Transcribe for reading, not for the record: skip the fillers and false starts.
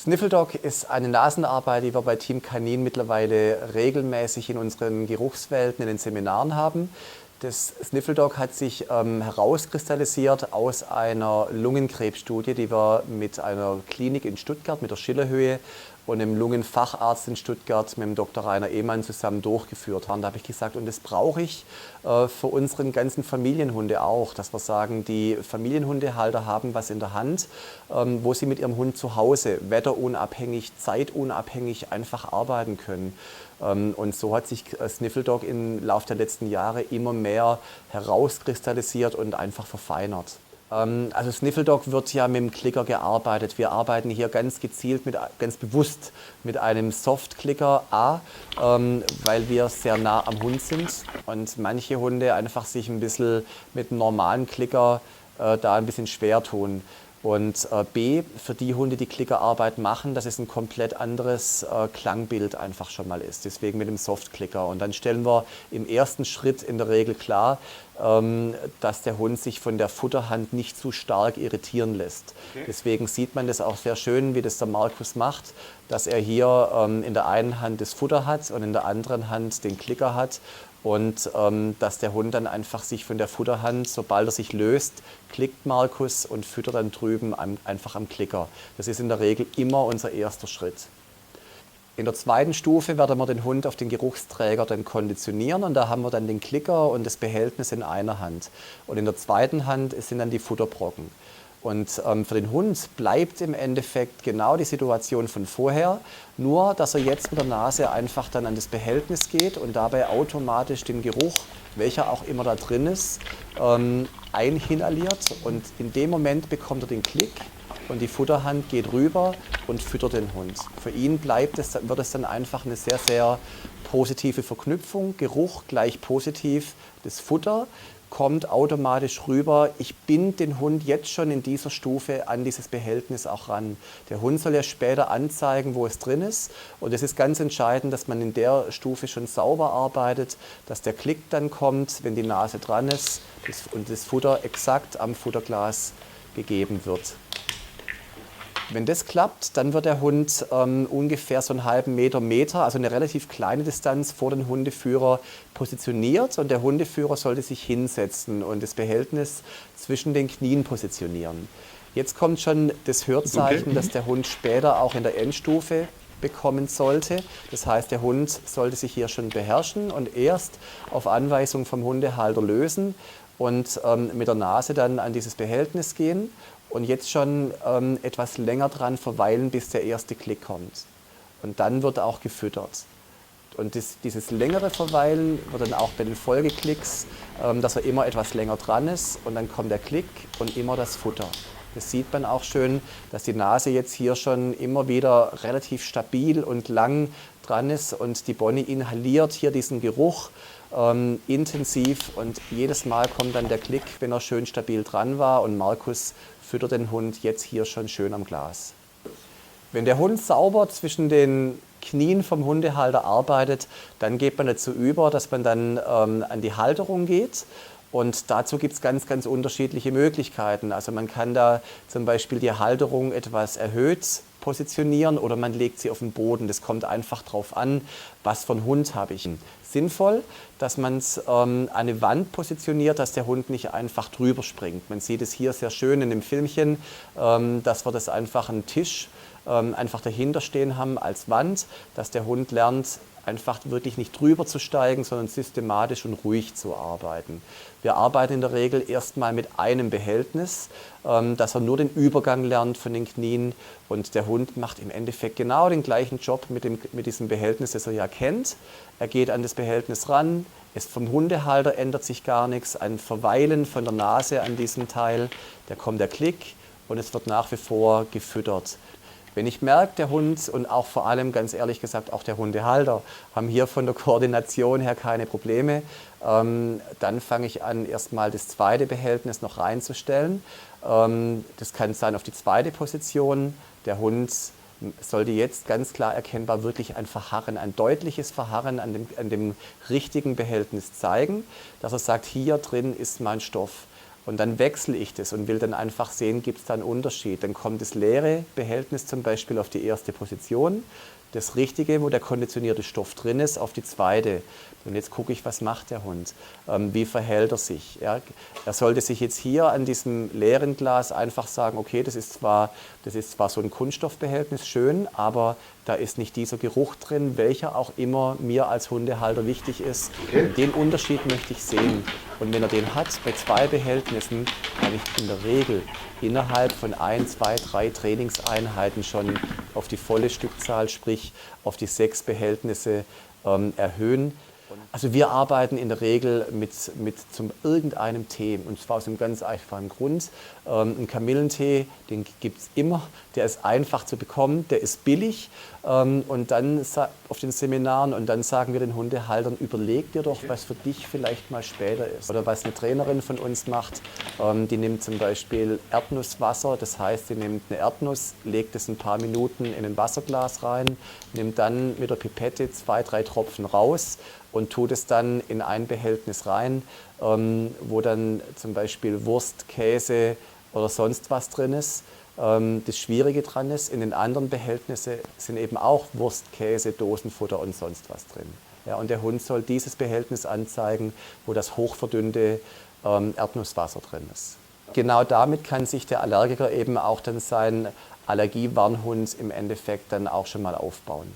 Sniffle Dog ist eine Nasenarbeit, die wir bei Team Kanin mittlerweile regelmäßig in unseren Geruchswelten, in den Seminaren haben. Das Sniffle Dog hat sich herauskristallisiert aus einer Lungenkrebsstudie, die wir mit einer Klinik in Stuttgart, mit der Schillerhöhe und einem Lungenfacharzt in Stuttgart, mit dem Dr. Rainer Ehmann zusammen durchgeführt haben. Da habe ich gesagt, und das brauche ich für unseren ganzen Familienhunde auch, dass wir sagen, die Familienhundehalter haben was in der Hand, wo sie mit ihrem Hund zu Hause wetterunabhängig, zeitunabhängig einfach arbeiten können. Und so hat sich Sniffle Dog im Laufe der letzten Jahre immer mehr herauskristallisiert und einfach verfeinert. Also Sniffle Dog wird ja mit dem Klicker gearbeitet. Wir arbeiten hier ganz gezielt, ganz bewusst mit einem Soft-Klicker A, weil wir sehr nah am Hund sind und manche Hunde einfach sich ein bisschen mit einem normalen Klicker da ein bisschen schwer tun. Und B, für die Hunde, die Klickerarbeit machen, dass es ein komplett anderes Klangbild einfach schon mal ist. Deswegen mit dem Soft-Klicker. Und dann stellen wir im ersten Schritt in der Regel klar, dass der Hund sich von der Futterhand nicht zu stark irritieren lässt. Okay. Deswegen sieht man das auch sehr schön, wie das der Markus macht, dass er hier in der einen Hand das Futter hat und in der anderen Hand den Klicker hat. Und dass der Hund dann einfach sich von der Futterhand, sobald er sich löst, klickt Markus und füttert dann drüben einfach am Klicker. Das ist in der Regel immer unser erster Schritt. In der zweiten Stufe werden wir den Hund auf den Geruchsträger dann konditionieren und da haben wir dann den Klicker und das Behältnis in einer Hand. Und in der zweiten Hand sind dann die Futterbrocken. Und für den Hund bleibt im Endeffekt genau die Situation von vorher, nur dass er jetzt mit der Nase einfach dann an das Behältnis geht und dabei automatisch den Geruch, welcher auch immer da drin ist, einhinhaliert. Und in dem Moment bekommt er den Klick und die Futterhand geht rüber und füttert den Hund. Für ihn wird es dann einfach eine sehr, sehr positive Verknüpfung. Geruch gleich positiv, das Futter kommt automatisch rüber. Ich binde den Hund jetzt schon in dieser Stufe an dieses Behältnis auch ran. Der Hund soll ja später anzeigen, wo es drin ist. Und es ist ganz entscheidend, dass man in der Stufe schon sauber arbeitet, dass der Klick dann kommt, wenn die Nase dran ist und das Futter exakt am Futterglas gegeben wird. Wenn das klappt, dann wird der Hund ungefähr so einen halben Meter, also eine relativ kleine Distanz vor den Hundeführer positioniert und der Hundeführer sollte sich hinsetzen und das Behältnis zwischen den Knien positionieren. Jetzt kommt schon das Hörzeichen, dass der Hund später auch in der Endstufe bekommen sollte. Das heißt, der Hund sollte sich hier schon beherrschen und erst auf Anweisung vom Hundehalter lösen und mit der Nase dann an dieses Behältnis gehen. Und jetzt schon etwas länger dran verweilen, bis der erste Klick kommt. Und dann wird auch gefüttert. Und dieses längere Verweilen wird dann auch bei den Folgeklicks, dass er immer etwas länger dran ist und dann kommt der Klick und immer das Futter. Das sieht man auch schön, dass die Nase jetzt hier schon immer wieder relativ stabil und lang dran ist und die Bonnie inhaliert hier diesen Geruch intensiv und jedes Mal kommt dann der Klick, wenn er schön stabil dran war und Markus füttert den Hund jetzt hier schon schön am Glas. Wenn der Hund sauber zwischen den Knien vom Hundehalter arbeitet, dann geht man dazu über, dass man dann an die Halterung geht. Und dazu gibt es ganz, ganz unterschiedliche Möglichkeiten. Also man kann da zum Beispiel die Halterung etwas erhöht positionieren oder man legt sie auf den Boden. Das kommt einfach darauf an, was für einen Hund habe ich. Sinnvoll, dass man es an eine Wand positioniert, dass der Hund nicht einfach drüber springt. Man sieht es hier sehr schön in dem Filmchen, dass wir das einfach einen Tisch einfach dahinter stehen haben als Wand, dass der Hund lernt, einfach wirklich nicht drüber zu steigen, sondern systematisch und ruhig zu arbeiten. Wir arbeiten in der Regel erstmal mit einem Behältnis, dass er nur den Übergang lernt von den Knien und der Hund macht im Endeffekt genau den gleichen Job mit diesem Behältnis, das er ja kennt. Er geht an das Behältnis ran, vom Hundehalter ändert sich gar nichts, ein Verweilen von der Nase an diesem Teil, da kommt der Klick und es wird nach wie vor gefüttert. Wenn ich merke, der Hund und auch vor allem, ganz ehrlich gesagt, auch der Hundehalter haben hier von der Koordination her keine Probleme, dann fange ich an, erstmal das zweite Behältnis noch reinzustellen. Das kann sein auf die zweite Position. Der Hund sollte jetzt ganz klar erkennbar wirklich ein Verharren, ein deutliches Verharren an dem richtigen Behältnis zeigen, dass er sagt, hier drin ist mein Stoff. Und dann wechsle ich das und will dann einfach sehen, gibt es da einen Unterschied. Dann kommt das leere Behältnis zum Beispiel auf die erste Position, das Richtige, wo der konditionierte Stoff drin ist, auf die zweite. Und jetzt gucke ich, was macht der Hund? Wie verhält er sich? Ja, er sollte sich jetzt hier an diesem leeren Glas einfach sagen, okay, das ist zwar so ein Kunststoffbehältnis, schön, aber da ist nicht dieser Geruch drin, welcher auch immer mir als Hundehalter wichtig ist. Okay. Den Unterschied möchte ich sehen. Und wenn er den hat, bei 2 Behältnissen, kann ich in der Regel innerhalb von 1, 2, 3 Trainingseinheiten schon auf die volle Stückzahl, sprich auf die 6 Behältnisse erhöhen. Also wir arbeiten in der Regel mit irgendeinem Tee, und zwar aus einem ganz einfachen Grund. Ein Kamillentee, den gibt es immer, der ist einfach zu bekommen, der ist billig, und dann auf den Seminaren, und dann sagen wir den Hundehaltern, überleg dir doch, was für dich vielleicht mal später ist. Oder was eine Trainerin von uns macht, die nimmt zum Beispiel Erdnusswasser, das heißt, sie nimmt eine Erdnuss, legt es ein paar Minuten in ein Wasserglas rein, nimmt dann mit der Pipette 2, 3 Tropfen raus und tut es dann in ein Behältnis rein, wo dann zum Beispiel Wurst, Käse oder sonst was drin ist. Das Schwierige dran ist, in den anderen Behältnissen sind eben auch Wurst, Käse, Dosenfutter und sonst was drin. Ja, und der Hund soll dieses Behältnis anzeigen, wo das hochverdünnte Erdnusswasser drin ist. Genau damit kann sich der Allergiker eben auch dann seinen Allergiewarnhund im Endeffekt dann auch schon mal aufbauen.